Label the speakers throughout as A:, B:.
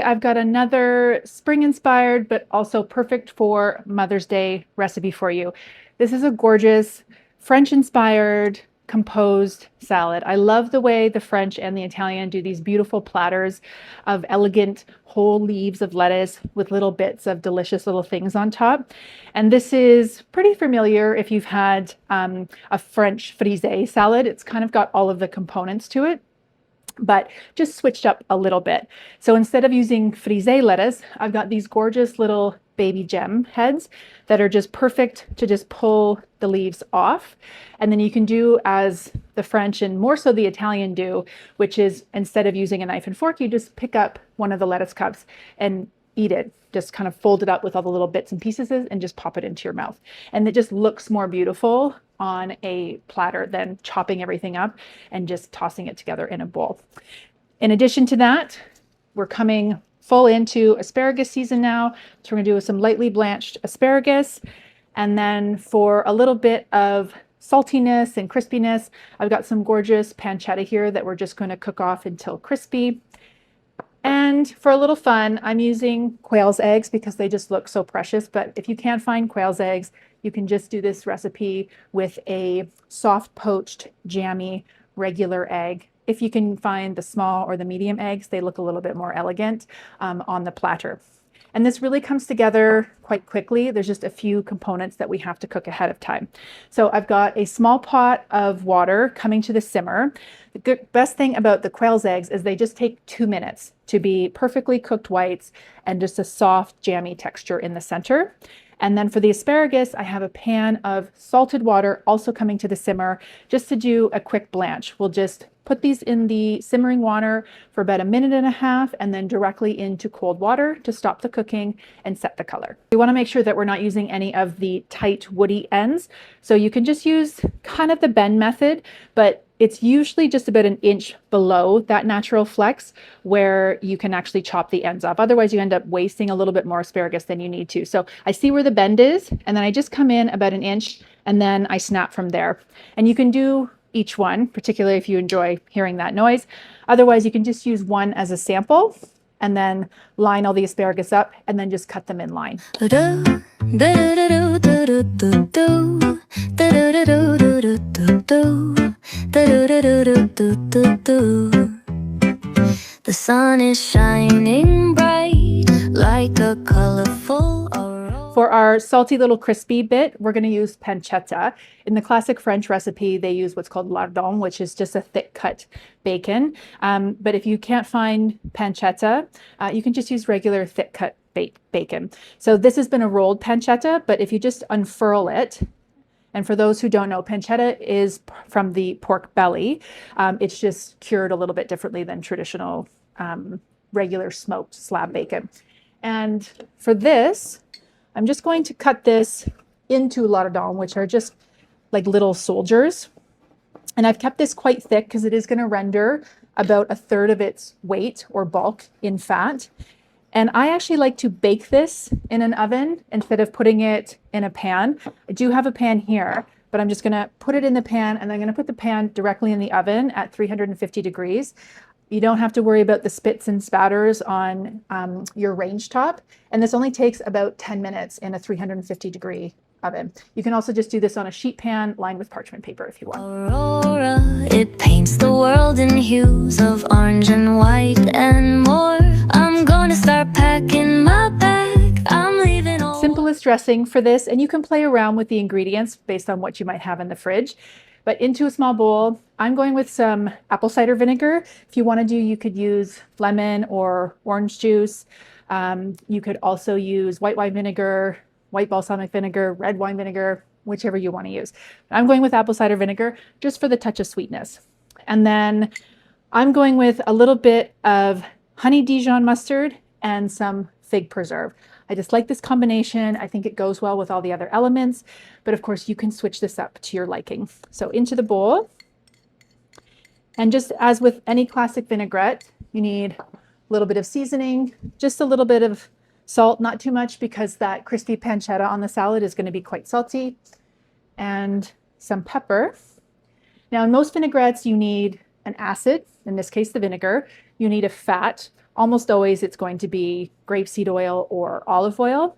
A: I've got another spring-inspired, but also perfect for Mother's Day recipe for you. This is a gorgeous French-inspired composed salad. I love the way the French and the Italian do these beautiful platters of elegant whole leaves of lettuce with little bits of delicious little things on top. And this is pretty familiar if you've had a French frisée salad. It's kind of got all of the components to it, but just switched up a little bit. So instead of using frisée lettuce, I've got these gorgeous little baby gem heads that are just perfect to just pull the leaves off. And then you can do as the French and more so the Italian do, which is instead of using a knife and fork, you just pick up one of the lettuce cups and eat it. Just kind of fold it up with all the little bits and pieces and just pop it into your mouth. And it just looks more beautiful on a platter than chopping everything up and just tossing it together in a bowl. In addition to that, we're coming full into asparagus season now. So we're gonna do some lightly blanched asparagus. And then for a little bit of saltiness and crispiness, I've got some gorgeous pancetta here that we're just gonna cook off until crispy. And for a little fun, I'm using quail's eggs because they just look so precious. But if you can't find quail's eggs, you can just do this recipe with a soft poached, jammy, regular egg. If you can find the small or the medium eggs, they look a little bit more elegant on the platter. And this really comes together quite quickly. There's just a few components that we have to cook ahead of time. So I've got a small pot of water coming to the simmer. The best thing about the quail's eggs is they just take 2 minutes to be perfectly cooked whites and just a soft, jammy texture in the center. And then for the asparagus, I have a pan of salted water also coming to the simmer just to do a quick blanch. We'll just put these in the simmering water for about 1.5 minutes and then directly into cold water to stop the cooking and set the color. We want to make sure that we're not using any of the tight woody ends. So you can just use kind of the bend method, but it's usually just about 1 inch below that natural flex where you can actually chop the ends off. Otherwise, you end up wasting a little bit more asparagus than you need to. So I see where the bend is, and then I just come in about 1 inch, and then I snap from there. And you can do each one, particularly if you enjoy hearing that noise. Otherwise, you can just use one as a sample and then line all the asparagus up and then just cut them in line.
B: The sun is shining bright like a colorful aurora.
A: For our salty little crispy bit, we're going to use pancetta. In the classic French recipe, they use what's called lardon, which is just a thick cut bacon. But if you can't find pancetta, you can just use regular thick cut bacon. So this has been a rolled pancetta, but if you just unfurl it, and for those who don't know, pancetta is from the pork belly. It's just cured a little bit differently than traditional regular smoked slab bacon. And for this, I'm just going to cut this into lardons, which are just like little soldiers. And I've kept this quite thick because it is going to render about 1/3 of its weight or bulk in fat. And I actually like to bake this in an oven instead of putting it in a pan. I do have a pan here, but I'm just going to put it in the pan, and I'm going to put the pan directly in the oven at 350 degrees. You don't have to worry about the spits and spatters on your range top. And this only takes about 10 minutes in a 350 degree oven. You can also just do this on a sheet pan lined with parchment paper if you want.
B: Aurora, it paints the world in hues of orange and white and more. I'm gonna start packing my bag. I'm leaving all.
A: Simplest dressing for this, and you can play around with the ingredients based on what you might have in the fridge. But into a small bowl, I'm going with some apple cider vinegar. If you want to do, you could use lemon or orange juice. You could also use white wine vinegar, white balsamic vinegar, red wine vinegar, whichever you want to use. I'm going with apple cider vinegar just for the touch of sweetness. And then I'm going with a little bit of honey Dijon mustard and some fig preserve. I just like this combination. I think it goes well with all the other elements, but of course you can switch this up to your liking. So into the bowl, and just as with any classic vinaigrette, you need a little bit of seasoning, just a little bit of salt, not too much because that crispy pancetta on the salad is going to be quite salty, and some pepper. Now in most vinaigrettes, you need an acid, in this case the vinegar. You need a fat Almost always it's going to be grapeseed oil or olive oil.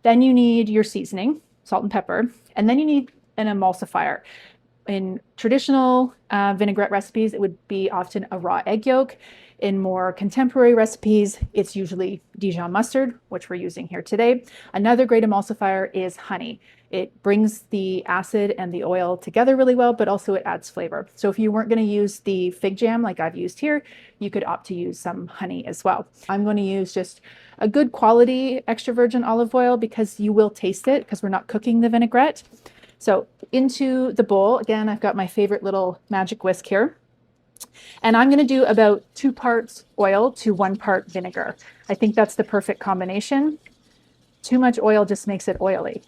A: Then you need your seasoning, salt and pepper, and then you need an emulsifier. In traditional vinaigrette recipes, it would be often a raw egg yolk. In more contemporary recipes, it's usually Dijon mustard, which we're using here today. Another great emulsifier is honey. It brings the acid and the oil together really well, but also it adds flavor. So if you weren't going to use the fig jam like I've used here, you could opt to use some honey as well. I'm going to use just a good quality extra virgin olive oil because you will taste it because we're not cooking the vinaigrette. So into the bowl, again, I've got my favorite little magic whisk here. And I'm going to do about 2 parts oil to 1 part vinegar. I think that's the perfect combination. Too much oil just makes it oily.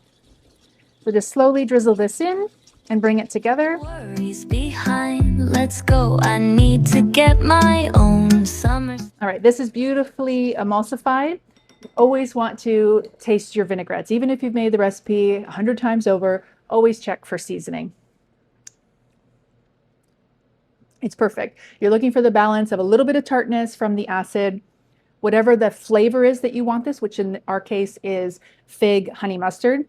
A: So just slowly drizzle this in and bring it together.
B: Worries behind, let's go. I need to get my own summer.
A: All right, this is beautifully emulsified. Always want to taste your vinaigrettes. Even if you've made the recipe 100 times over, always check for seasoning. It's perfect. You're looking for the balance of a little bit of tartness from the acid, whatever the flavor is that you want this, which in our case is fig honey mustard.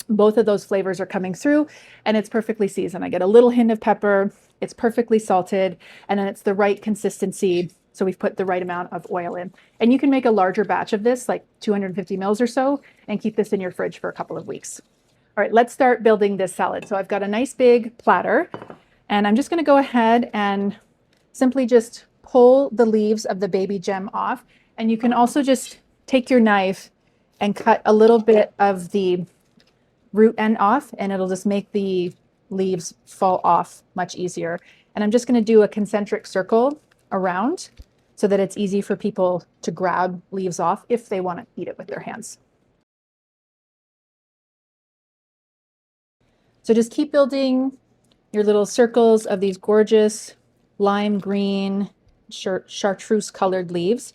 A: Both of those flavors are coming through and it's perfectly seasoned. I get a little hint of pepper, it's perfectly salted, and then it's the right consistency. So we've put the right amount of oil in. And you can make a larger batch of this, like 250 mils or so, and keep this in your fridge for a couple of weeks. All right, let's start building this salad. So I've got a nice big platter, and I'm just going to go ahead and simply just pull the leaves of the baby gem off. And you can also just take your knife and cut a little bit of the root end off, and it'll just make the leaves fall off much easier. And I'm just going to do a concentric circle around so that it's easy for people to grab leaves off if they want to eat it with their hands. So just keep building your little circles of these gorgeous lime green, chartreuse colored leaves.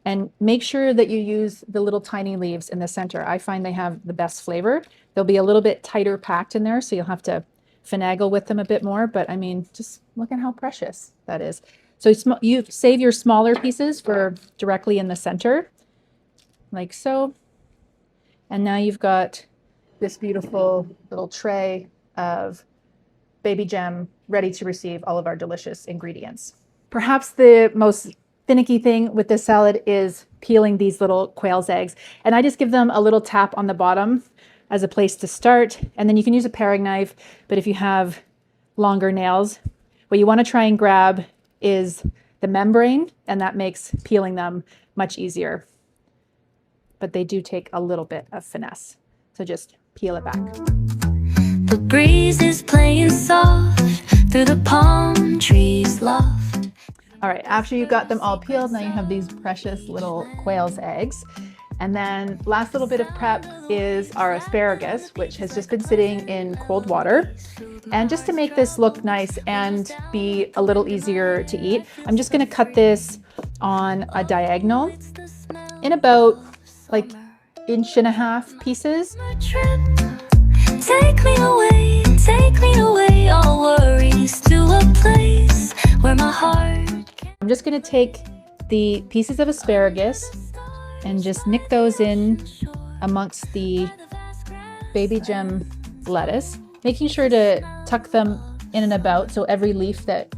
A: And make sure that you use the little tiny leaves in the center. I find they have the best flavor. They'll be a little bit tighter packed in there, so you'll have to finagle with them a bit more. But I mean, just look at how precious that is. So you save your smaller pieces for directly in the center, like so. And now you've got this beautiful little tray of baby gem ready to receive all of our delicious ingredients. Perhaps the most finicky thing with this salad is peeling these little quail's eggs. And I just give them a little tap on the bottom as a place to start. And then you can use a paring knife, but if you have longer nails, what you want to try and grab is the membrane, and that makes peeling them much easier. But they do take a little bit of finesse. So just peel it back.
B: The breeze is playing soft through the palm trees loft.
A: All right, after you got them all peeled, now you have these precious little quail's eggs. And then last little bit of prep is our asparagus, which has just been sitting in cold water. And just to make this look nice and be a little easier to eat, I'm just gonna cut this on a diagonal in about like 1.5 inch pieces.
B: Take me away, all worries to a place where my heart.
A: I'm just gonna take the pieces of asparagus and just nick those in amongst the baby gem lettuce, making sure to tuck them in and about so every leaf that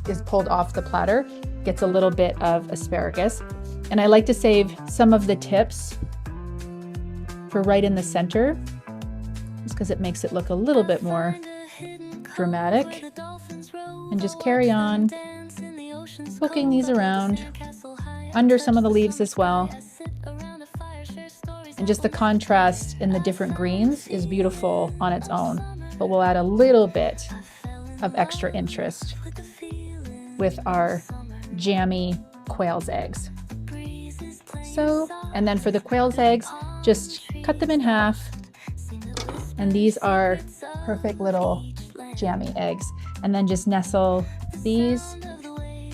A: is pulled off the platter gets a little bit of asparagus. And I like to save some of the tips for right in the center, just because it makes it look a little bit more dramatic. And just carry on poking these around under some of the leaves as well. And just the contrast in the different greens is beautiful on its own, but we'll add a little bit of extra interest with our jammy quail's eggs. So, and then for the quail's eggs, just cut them in half. And these are perfect little jammy eggs. And then just nestle these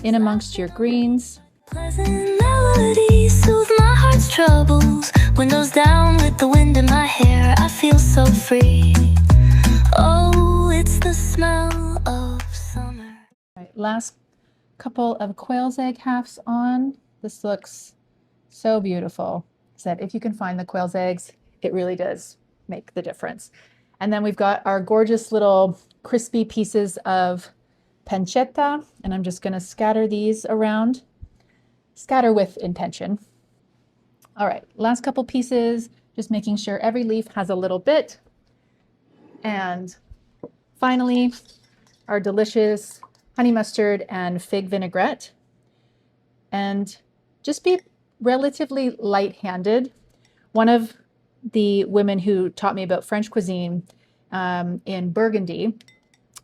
A: in amongst your greens.
B: Pleasant melodies soothe my heart's troubles. Windows down with the wind in my hair, I feel so free. Oh, it's the smell of summer.
A: All right, last couple of quail's egg halves on. This looks so beautiful. Said if you can find the quail's eggs, it really does make the difference. And then we've got our gorgeous little crispy pieces of pancetta, and I'm just going to scatter these around. Scatter with intention. All right, last couple pieces, just making sure every leaf has a little bit. And finally, our delicious honey mustard and fig vinaigrette. And just be relatively light-handed. One of the women who taught me about French cuisine in Burgundy,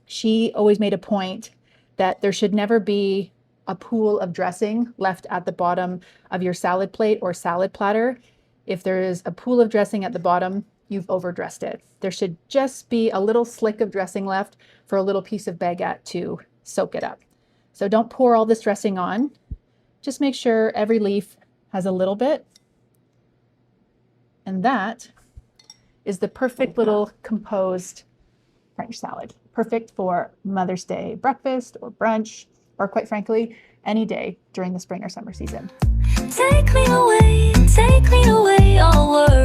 A: she always made a point that there should never be a pool of dressing left at the bottom of your salad plate or salad platter. If there is a pool of dressing at the bottom, you've overdressed it. There should just be a little slick of dressing left for a little piece of baguette to soak it up. So don't pour all this dressing on. Just make sure every leaf has a little bit. And that is the perfect little composed French salad. Perfect for Mother's Day breakfast or brunch, or quite frankly, any day during the spring or summer season.
B: Take me away, all words.